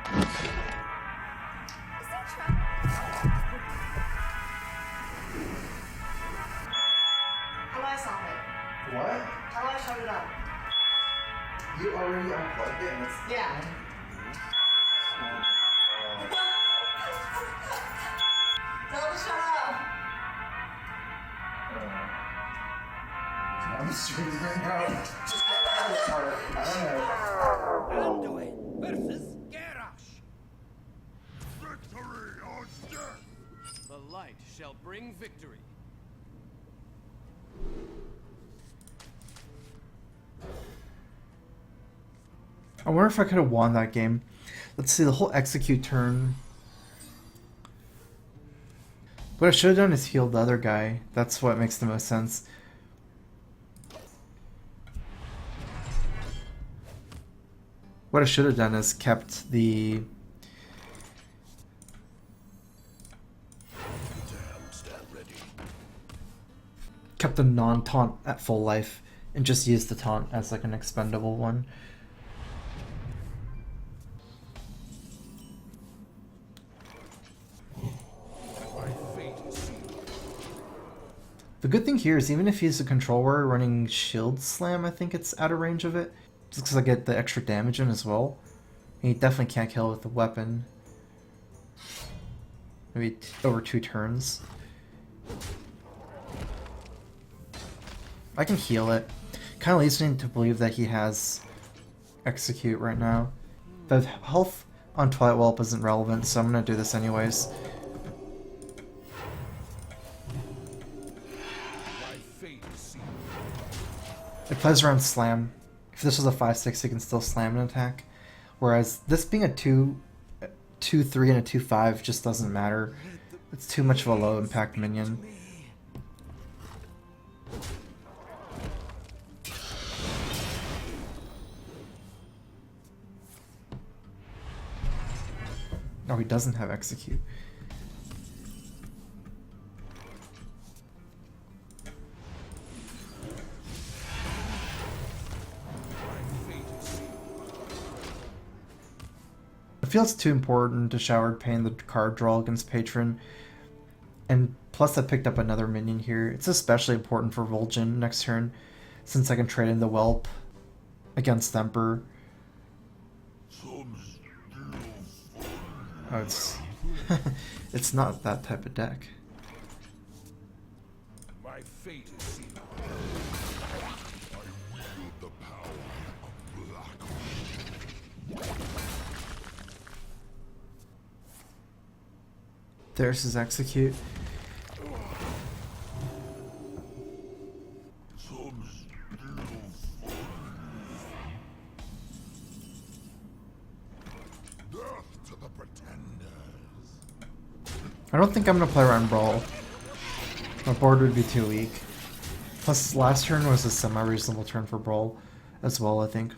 How do I solve it? What? How do I shut it up? You already unplugged it and it's... Yeah. Tell him to shut up. I'm streaming right now. Just get out of the part. I don't know. Anduin versus Garrosh. Victory or death! The light shall bring victory. I wonder if I could have won that game. Let's see, the whole execute turn. What I should have done is healed the other guy. That's what makes the most sense. What I should have done is kept the... kept the non-taunt at full life and just used the taunt as like an expendable one. The good thing here is even if he's a control warrior running Shield Slam, I think it's out of range of it. Just because I get the extra damage in as well. And he definitely can't kill with the weapon. Maybe over 2 turns. I can heal it. Kind of leads me to believe that he has execute right now. The health on Twilight Whelp isn't relevant, so I'm going to do this anyways. It plays around slam. If this was a 5-6, it can still slam an attack. Whereas this being a 2-3 and a 2-5 just doesn't matter. It's too much of a low impact minion. Oh, he doesn't have execute. It feels too important to Showered Pain the card draw against Patron. And plus I picked up another minion here. It's especially important for Vol'jin next turn, since I can trade in the Whelp against Emperor. Oh, it's it's not that type of deck. My fate is sealed. I wield the power of black. There's his execute. I don't think I'm gonna play around Brawl. My board would be too weak. Plus, last turn was a semi-reasonable turn for Brawl as well, I think.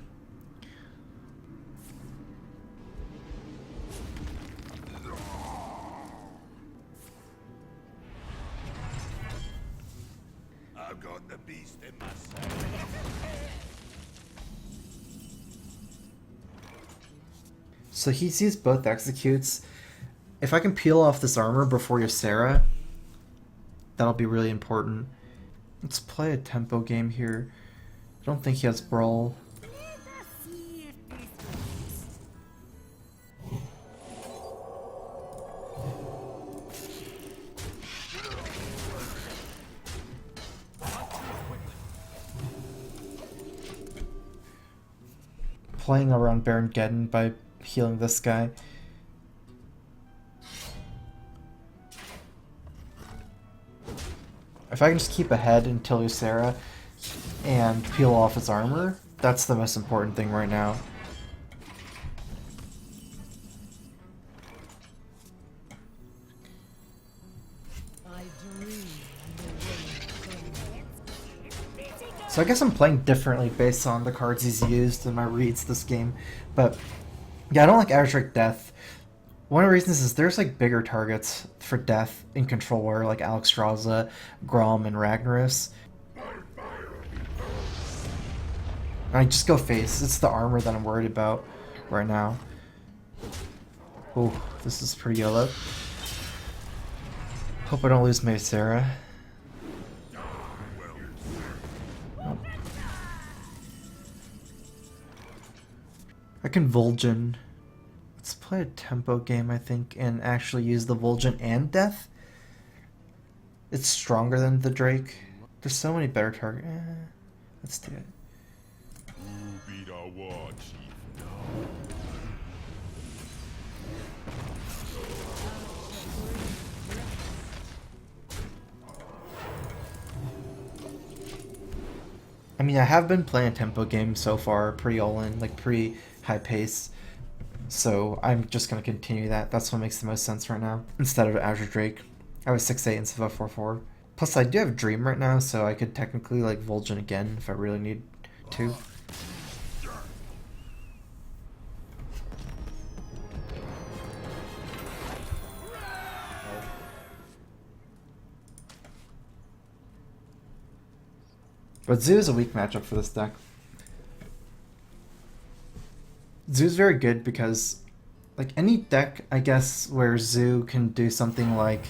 I've got the beast in my sight. So he sees both executes. If I can peel off this armor before Ysera, that'll be really important. Let's play a tempo game here. I don't think he has Brawl. Playing around Baron Geddon by healing this guy. If I can just keep ahead until Ysera and peel off his armor, that's the most important thing right now. So I guess I'm playing differently based on the cards he's used and my reads this game. But yeah, I don't like average rate death. One of the reasons is there's like bigger targets for death in Control War, like Alexstrasza, Grom, and Ragnaros. I just go face. It's the armor that I'm worried about right now. Oh, this is pretty yellow. Hope I don't lose my Sarah. Oh. I can Vol'jin. Let's play a tempo game, I think, and actually use the Vol'jin and Death. It's stronger than the Drake. There's so many better targets. Let's do it. Who be the war chief now? I mean, I have been playing a tempo game so far, pretty all-in, like pretty high pace. So I'm just going to continue that. That's what makes the most sense right now. Instead of Azure Drake. I was 6-8 instead of 4-4. Plus I do have Dream right now, so I could technically like Vol'jin again if I really need to. But Zoo is a weak matchup for this deck. Zoo's very good because, like, any deck, I guess, where Zoo can do something like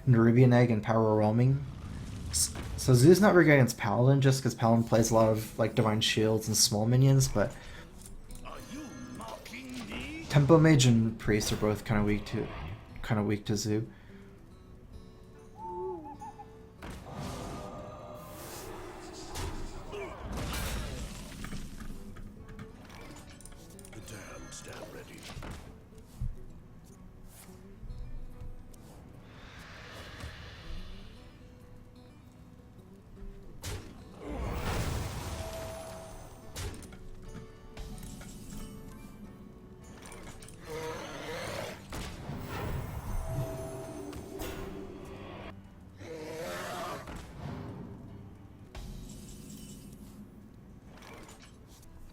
Nerubian Egg and Power Overwhelming. So Zoo's not very good against Paladin, just because Paladin plays a lot of, like, Divine Shields and small minions, but Tempo Mage and Priest are both kind of weak to Zoo.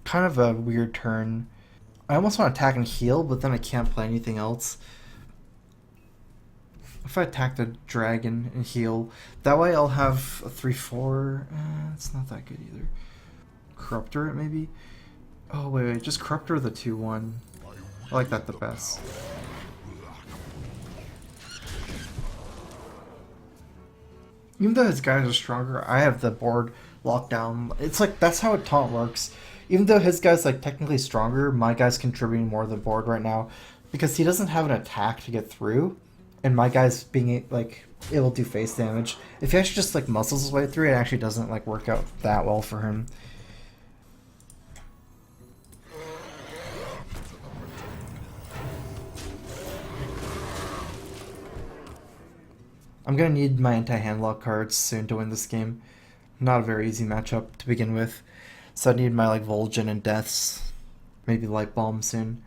Kind of a weird turn. I almost want to attack and heal, but then I can't play anything else. If I attack the dragon and heal, that way I'll have a 3-4. It's not that good either. Corruptor it maybe? Oh wait, just Corruptor the 2-1. I like that the best. Even though his guys are stronger, I have the board locked down. It's like, that's how a taunt works. Even though his guy's like technically stronger, my guy's contributing more to the board right now because he doesn't have an attack to get through, and my guy's being like able to do face damage. If he actually just like muscles his way through, it actually doesn't like work out that well for him. I'm gonna need my anti-handlock cards soon to win this game. Not a very easy matchup to begin with. So I need my like Vol'jin and Deaths, maybe Light Bomb soon.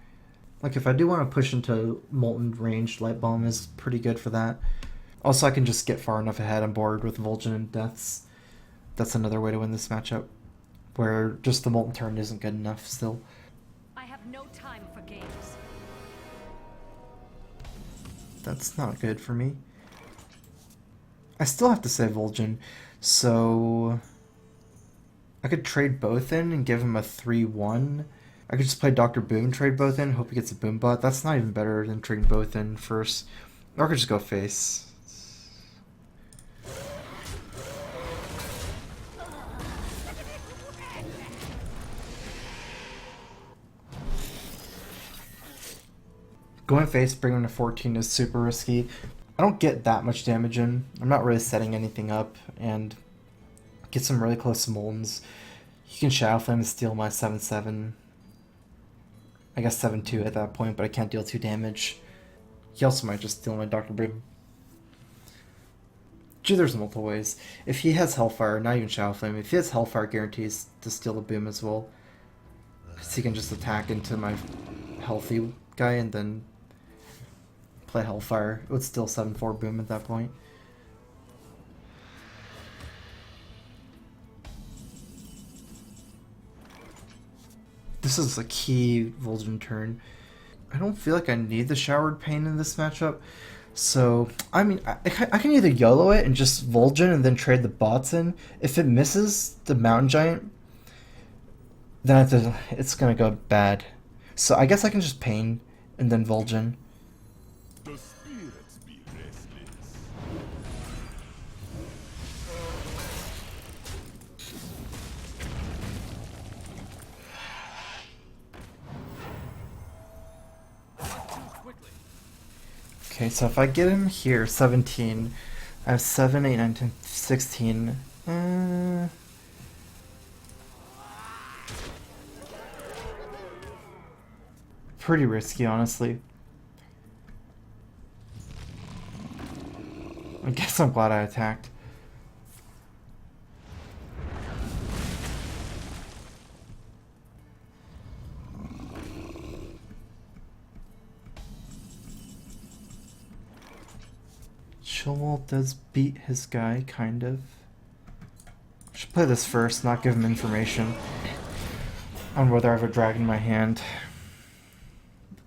Like if I do want to push into Molten range, Light Bomb is pretty good for that. Also I can just get far enough ahead on board with Vol'jin and Deaths. That's another way to win this matchup, where just the Molten turn isn't good enough still. I have no time for games. That's not good for me. I still have to say Vol'jin, so I could trade both in and give him a 3-1. I could just play Dr. Boom, trade both in, hope he gets a Boom bot. That's not even better than trading both in first. Or I could just go face. Going face, bringing him to 14 is super risky. I don't get that much damage in. I'm not really setting anything up, and get some really close Moltens. You can Shadow Flame and steal my 7-7. I guess 7-2 at that point, but I can't deal 2 damage. He also might just steal my Dr. Boom. Gee, there's multiple ways. If he has Hellfire, not even Shadow Flame, if he has Hellfire, guarantees to steal the Boom as well. So he can just attack into my healthy guy and then play Hellfire. It would still 7-4 Boom at that point. This is a key Vol'jin turn. I don't feel like I need the Showered Pain in this matchup. So, I mean, I can either YOLO it and just Vol'jin and then trade the bots in. If it misses the Mountain Giant, then it's going to go bad. So I guess I can just Pain and then Vol'jin. Okay, so if I get him here, 17, I have 7, 8, 9, 10, 16. Pretty risky, honestly. I guess I'm glad I attacked. Chillwall does beat his guy, kind of. Should play this first, not give him information on whether I have a dragon in my hand.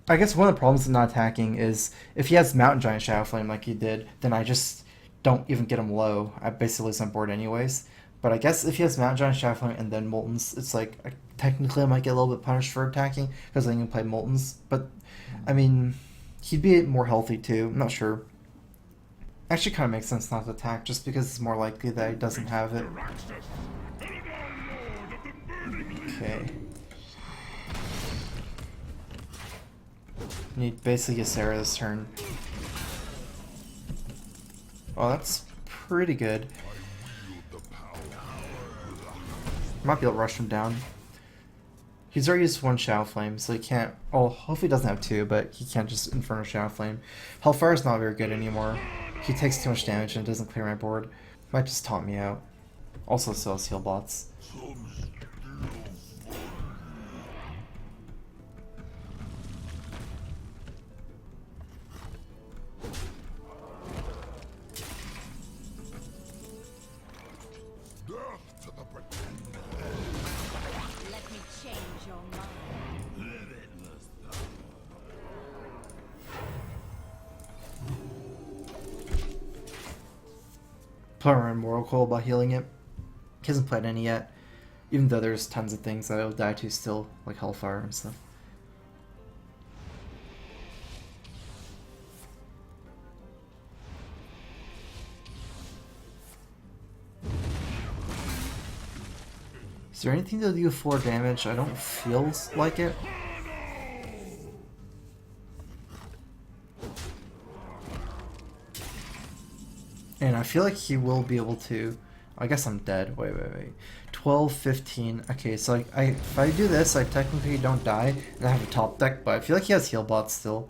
I guess one of the problems with not attacking is if he has Mountain Giant Shadow Flame like he did, then I just don't even get him low. I basically lose on board anyways. But I guess if he has Mountain Giant Shadow Flame and then Moltons, it's like technically I might get a little bit punished for attacking because I can play Moltons. But I mean, he'd be more healthy too. I'm not sure. Actually, kind of makes sense not to attack just because it's more likely that he doesn't have it. Okay. Need basically a Sarah this turn. Oh, that's pretty good. Might be able to rush him down. He's already used 1 Shadow Flame, so he can't... Oh, hopefully he doesn't have 2, but he can't just Inferno Shadow Flame. Hellfire is not very good anymore. He takes too much damage and doesn't clear my board. Might just taunt me out. Also sells heal bots. Let me change your mind. Play around Moral Coil by healing it. He hasn't played any yet. Even though there's tons of things that I'll die to still, like Hellfire and stuff. Is there anything to do 4 damage? I don't feel like it. And I feel like he will be able to... I guess I'm dead. Wait. 12, 15. Okay, so if I do this, I technically don't die, and I have a top deck, but I feel like he has heal bots still.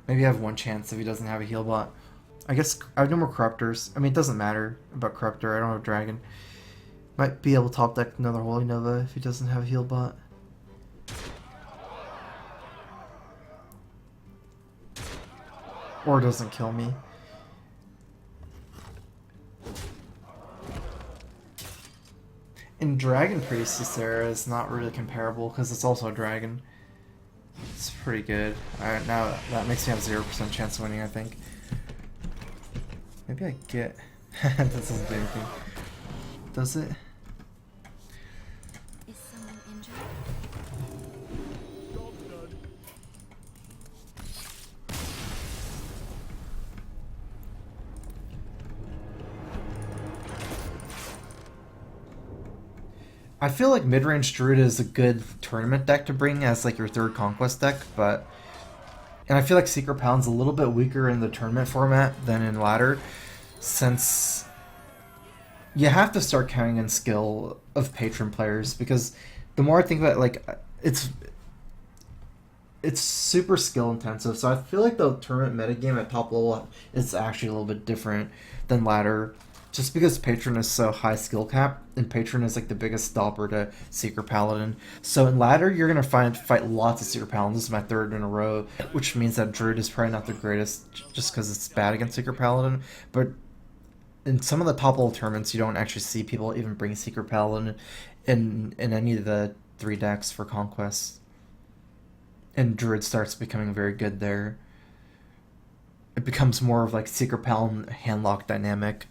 Maybe I have 1 chance if he doesn't have a heal bot. I guess I have no more Corruptors. I mean, it doesn't matter about Corruptor. I don't have a Dragon. Might be able to top deck another Holy Nova if he doesn't have a heal bot. Or doesn't kill me. And Dragon Priest to Sarah is not really comparable because it's also a dragon. It's pretty good. Alright, now that makes me have 0% chance of winning, I think. Maybe I get... that doesn't do anything. Does it? Is someone injured? I feel like mid-range Druid is a good tournament deck to bring as like your 3rd Conquest deck, but... And I feel like Secret Paladin's a little bit weaker in the tournament format than in Ladder, since you have to start counting in skill of patron players, because the more I think about it, like, it's super skill intensive, so I feel like the tournament metagame at top level is actually a little bit different than Ladder. Just because Patron is so high skill cap, and Patron is like the biggest stopper to Secret Paladin. So in Ladder, you're going to fight lots of Secret Paladin. This is my 3rd in a row, which means that Druid is probably not the greatest just because it's bad against Secret Paladin. But in some of the top level tournaments, you don't actually see people even bring Secret Paladin in any of the 3 decks for Conquest. And Druid starts becoming very good there. It becomes more of like Secret Paladin Handlock dynamic.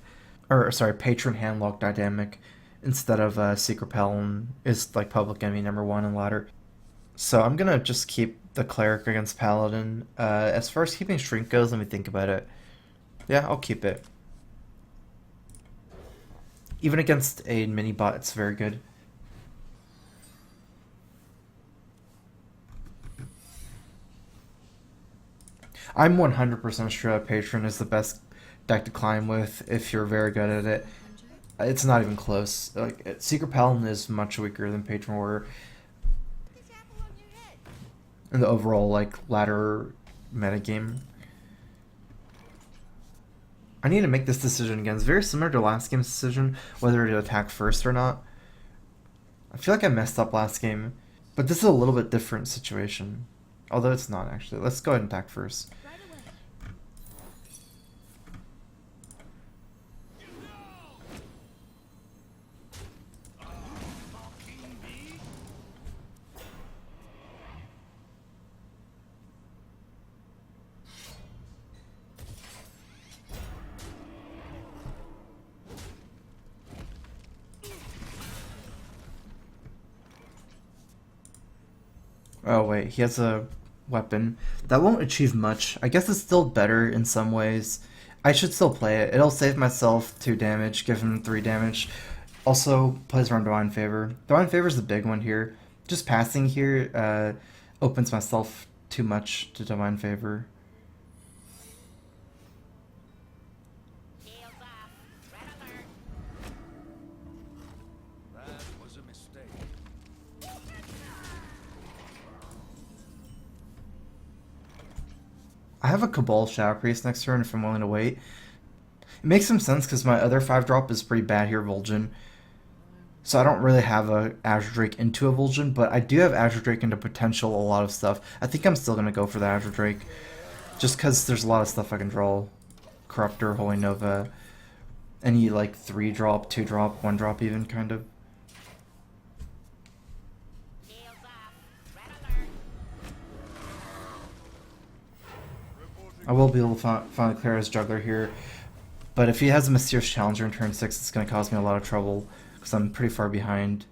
Or, sorry, Patron Handlock dynamic, instead of Secret Paladin is like public enemy number 1 in Ladder. So I'm gonna just keep the Cleric against Paladin. As far as keeping Shrink goes, let me think about it. Yeah, I'll keep it. Even against a mini bot, it's very good. I'm 100% sure Patron is the best deck to climb with if you're very good at it. It's not even close. Like Secret Paladin is much weaker than Patron Warrior in the overall like ladder metagame. I need to make this decision again. It's very similar to last game's decision, whether to attack first or not. I feel like I messed up last game, but this is a little bit different situation. Although it's not actually. Let's go ahead and attack first. Oh wait, he has a weapon. That won't achieve much. I guess it's still better in some ways. I should still play it. It'll save myself 2 damage, give him 3 damage. Also, plays around Divine Favor. Divine Favor is the big one here. Just passing here opens myself too much to Divine Favor. That was a mistake. I have a Cabal Shadow Priest next turn if I'm willing to wait. It makes some sense because my other 5-drop is pretty bad here, Vol'jin. So I don't really have a Azure Drake into a Vol'jin, but I do have Azure Drake into potential a lot of stuff. I think I'm still going to go for the Azure Drake. Just because there's a lot of stuff I can draw. Corruptor, Holy Nova, any like 3-drop, 2-drop, 1-drop even, kind of. I will be able to finally clear his Juggler here, but if he has a Mysterious Challenger in turn 6, it's going to cause me a lot of trouble, because I'm pretty far behind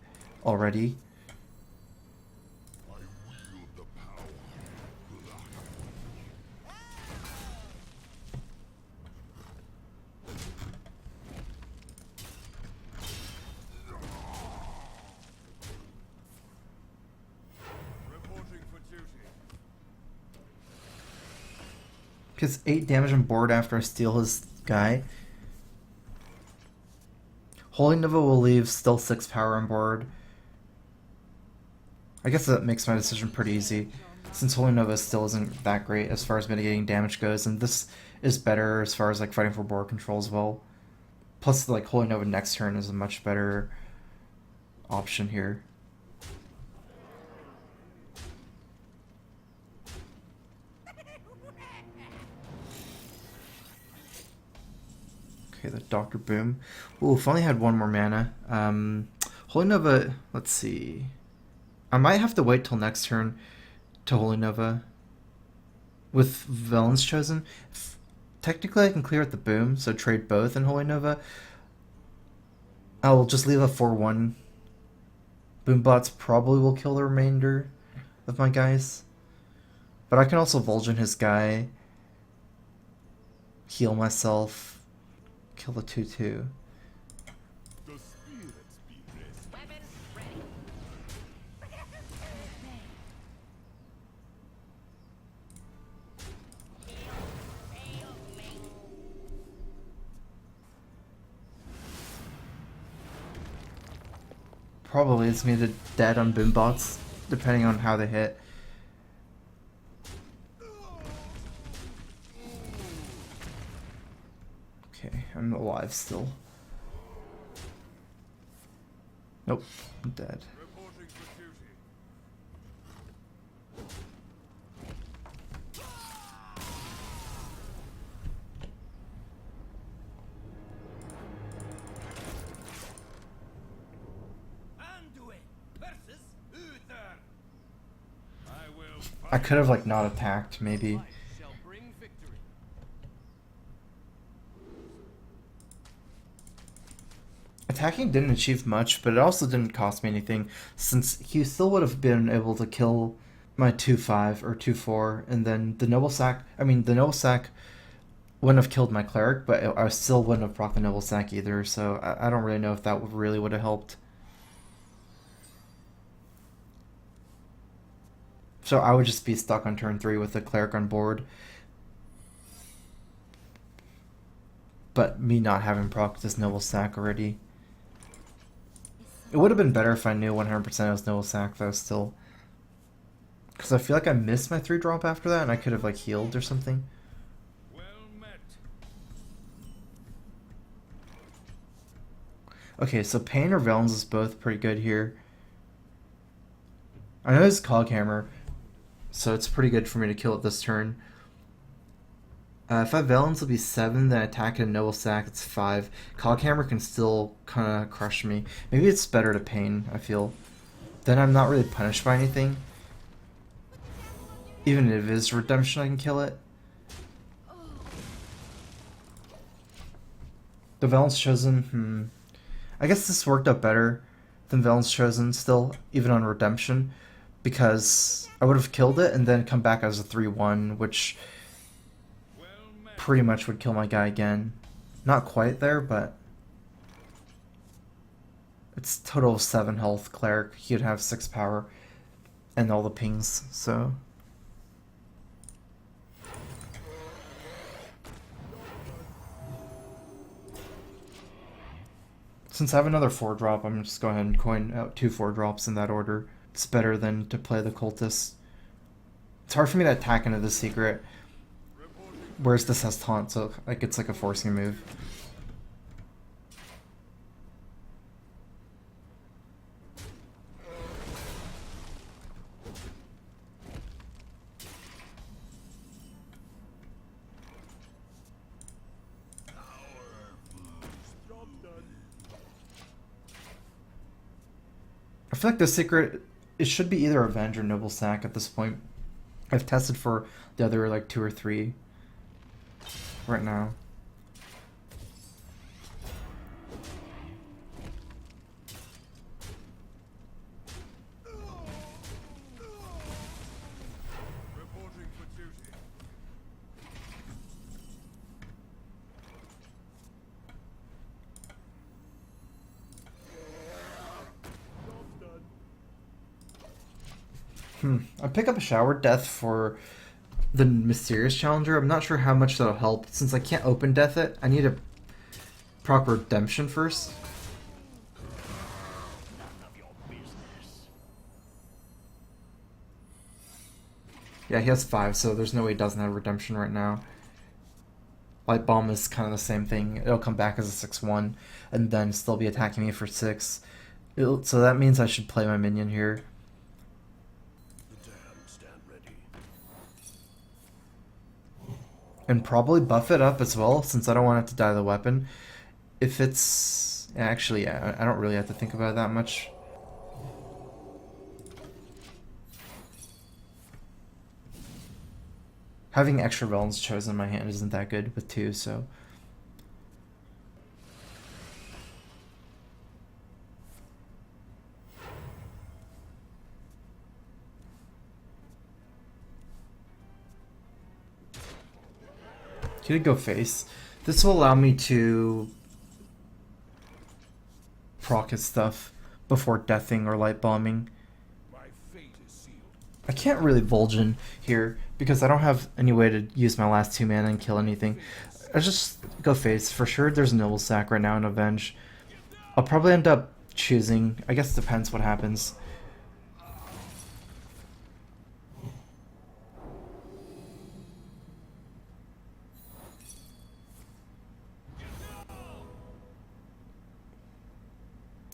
already. I wield the power. Reporting for duty. Gets 8 damage on board after I steal his guy. Holy Nova will leave still 6 power on board. I guess that makes my decision pretty easy, since Holy Nova still isn't that great as far as mitigating damage goes, and this is better as far as like fighting for board control as well. Plus, like Holy Nova next turn is a much better option here. Okay, the Dr. Boom. Ooh, if I only had 1 more mana. Holy Nova, let's see. I might have to wait till next turn to Holy Nova. With Villains chosen. Technically I can clear out the Boom, so trade both in Holy Nova. I'll just leave a 4-1. Boombots probably will kill the remainder of my guys. But I can also Vol'jin his guy. Heal myself. Kill the 2-2. The spirits be blessed. Weapons ready. Probably leads me to dead on Boombots, depending on how they hit. Okay, I'm alive still. Nope, I'm dead. Reporting for duty. Anduin versus Uther. I will I fight. could have like not attacked, maybe. Light shall bring victory. Attacking didn't achieve much, but it also didn't cost me anything, since he still would have been able to kill my 2-5 or 2-4, and then the Noble Sack, the Noble Sack wouldn't have killed my Cleric, but I still wouldn't have proc the Noble Sack either, so I don't really know if that really would have helped. So I would just be stuck on turn 3 with the Cleric on board. but me not having proc this noble sack already. It would have been better if I knew 100% it was noble sack though still. Because I feel like I missed my 3-drop after that and I could have like healed or something. Well met. Okay, so Pain or Valens is both pretty good here. I know it's Cog Hammer, so it's pretty good for me to kill it this turn. If I have Valens, it'll be 7, then attack at a Noble Sack, it's 5. Coghammer can still kind of crush me. Maybe it's better to Pain, I feel. Then I'm not really punished by anything. Even if it is Redemption, I can kill it. The Valens Chosen, I guess this worked out better than Valens Chosen still, even on Redemption. Because I would have killed it and then come back as a 3-1, which pretty much would kill my guy again. Not quite there, but it's total of 7 health cleric. He'd have 6 power and all the pings, so since I have another 4-drop, I'm just going ahead and coin out 2 4-drops in that order. It's better than to play the cultist. It's hard for me to attack into the secret. Whereas this has taunt, so like it's like a forcing move. I feel like the secret, it should be either Avenge or Noble Sack at this point. I've tested for the other like 2 or 3 right now. Reporting for duty. I pick up a Shower Death for the Mysterious Challenger. I'm not sure how much that'll help. Since I can't open death it, I need a proper redemption first. Yeah, he has 5, so there's no way he doesn't have redemption right now. Light Bomb is kind of the same thing. It'll come back as a 6-1 and then still be attacking me for 6. So that means I should play my minion here. And probably buff it up as well, since I don't want it to die to the weapon. If it's... Actually, yeah, I don't really have to think about it that much. Having extra Valens Chosen in my hand isn't that good with 2, so... He could go face. This will allow me to proc his stuff before deathing or light bombing. My fate is sealed. I can't really Vulgin here because I don't have any way to use my last 2 mana and kill anything. I just go face. For sure there's Noble Sack right now in Avenge. I'll probably end up choosing, I guess it depends what happens.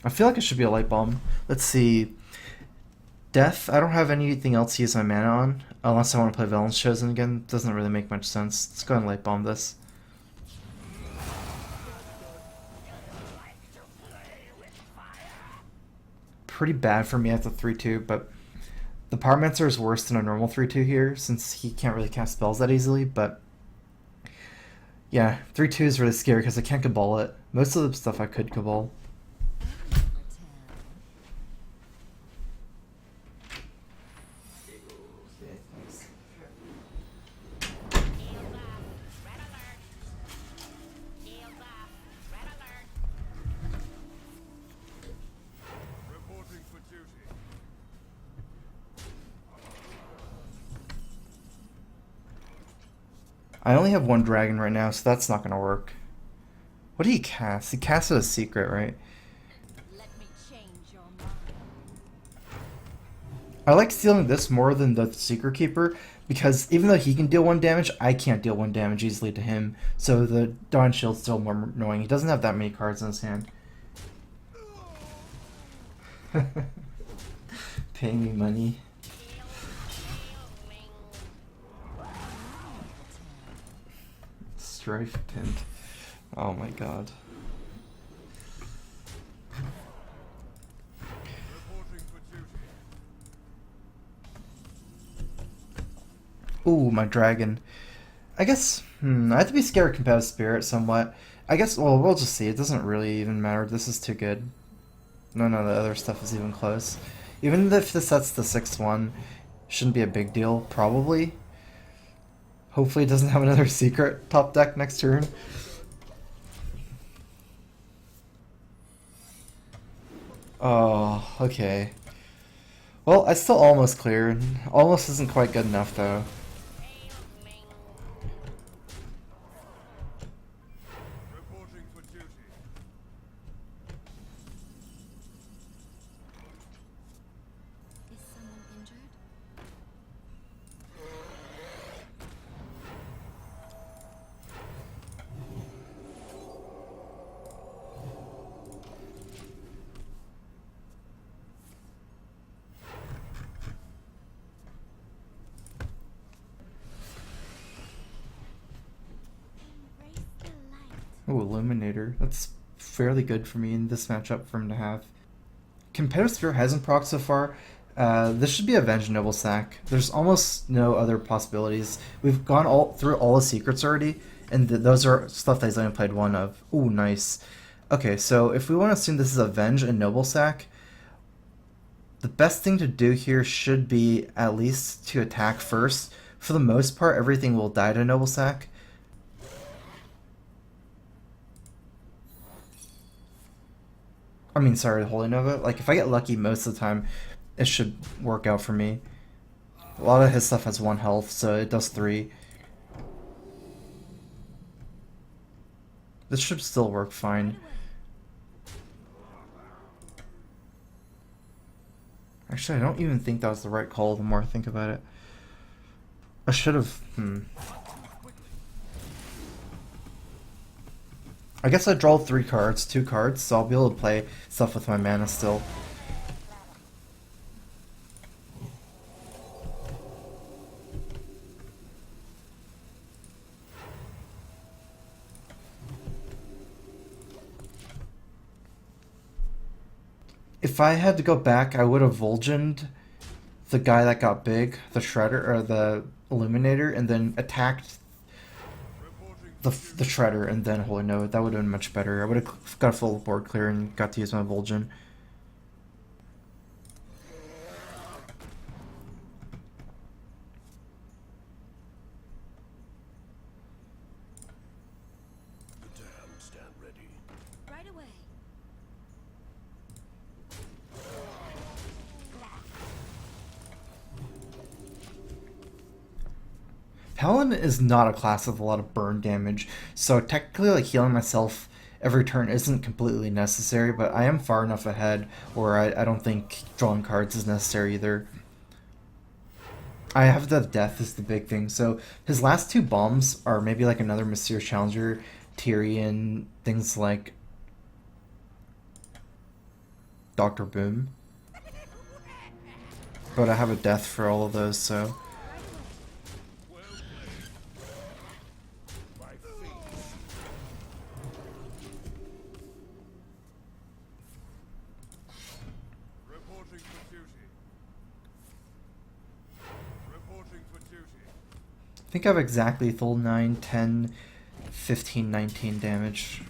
I feel like it should be a Light Bomb. Let's see. Death, I don't have anything else to use my mana on. Unless I want to play Valens Chosen again. Doesn't really make much sense. Let's go ahead and Light Bomb this. Pretty bad for me at the 3-2, but the Pyromancer is worse than a normal 3-2 here, since he can't really cast spells that easily, but yeah, 3-2 is really scary because I can't Cabal it. Most of the stuff I could Cabal. Reporting for duty. I only have 1 dragon right now, so that's not going to work. What did he cast? He casted a secret, right? Let me change your mind. I like stealing this more than the Secret Keeper because even though he can deal 1 damage, I can't deal 1 damage easily to him. So the Dawn Shield's still more annoying. He doesn't have that many cards in his hand. Paying me money. Strife Pint. Oh my god. Reporting for duty. Ooh, my dragon. I guess, I have to be scared of Competitive Spirit somewhat. I guess, well, we'll just see. It doesn't really even matter. This is too good. None of the other stuff is even close. Even if this sets the 6-1, shouldn't be a big deal, probably. Hopefully it doesn't have another secret top deck next turn. Oh, okay. Well, I still almost cleared. Almost isn't quite good enough, though. Reporting for duty. Is someone injured? Embrace the light. Ooh, Illuminator. That's fairly good for me in this matchup for him to have. Competitive Spirit hasn't procced so far. This should be Avenged Noble Sack. There's almost no other possibilities. We've gone through all the secrets already, and those are stuff that he's only played 1 of. Ooh, nice. Okay, so if we want to assume this is Avenge and Noble Sack, the best thing to do here should be at least to attack first. For the most part, everything will die to Noble Sack. I mean, sorry, Holy Nova. Like, if I get lucky most of the time, it should work out for me. A lot of his stuff has 1 health, so it does 3. This should still work fine. Actually, I don't even think that was the right call the more I think about it. I should have... I guess I draw 3 cards, 2 cards, so I'll be able to play stuff with my mana still. If I had to go back, I would have Vol'jined the guy that got big, the Shredder, or the Illuminator, and then attacked the Shredder and then Holy Nova. That would have been much better. I would have got a full board clear and got to use my Vol'jin. The damned stand ready. Right away. Paladin is not a class with a lot of burn damage, so technically like healing myself every turn isn't completely necessary, but I am far enough ahead where I don't think drawing cards is necessary either. I have the death is the big thing, so his last 2 bombs are maybe like another Mysterious Challenger, Tyrion, things like Dr. Boom. But I have a death for all of those, so... My fate is sealed. Reporting for duty. Reporting for duty. I think I have exactly full 9, 10, 15, 19 damage.